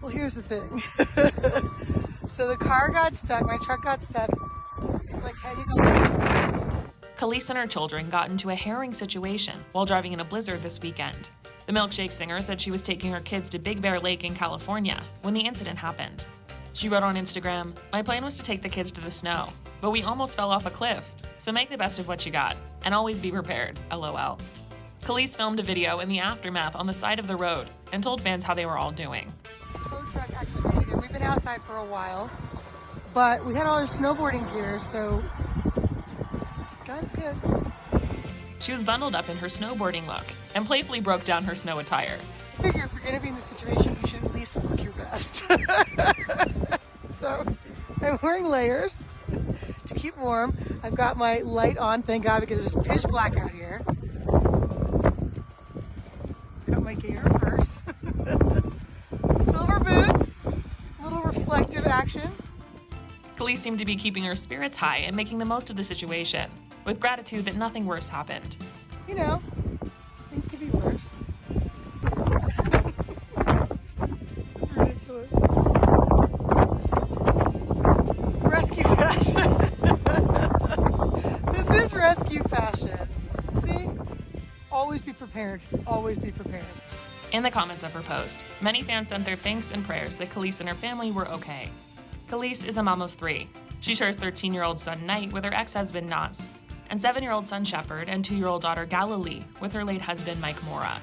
Well, here's the thing. So the car got stuck, my truck got stuck. It's like heading over. Kelis and her children got into a harrowing situation while driving in a blizzard this weekend. The milkshake singer said she was taking her kids to Big Bear Lake in California when the incident happened. She wrote on Instagram, "My plan was to take the kids to the snow, but we almost fell off a cliff. So make the best of what you got, and always be prepared, LOL." Kelis filmed a video in the aftermath on the side of the road and told fans how they were all doing. Tow truck actually made it in. We've been outside for a while, but we had all our snowboarding gear, so God is good. She was bundled up in her snowboarding look and playfully broke down her snow attire. I figure if you're going to be in this situation, you should at least look your best. So I'm wearing layers to keep warm. I've got my light on, thank God, because it's just pitch black out here. Got my gator purse. Silver boots, a little reflective action. Kelis seemed to be keeping her spirits high and making the most of the situation, with gratitude that nothing worse happened. You know, things could be worse. This is ridiculous. Rescue fashion. This is rescue fashion. See? Always be prepared. Always be prepared. In the comments of her post, many fans sent their thanks and prayers that Kelis and her family were okay. Kelis is a mom of 3. She shares 13-year-old son Knight with her ex-husband Nas, and 7-year-old son Shepard and 2-year-old daughter Galilee with her late husband Mike Mora.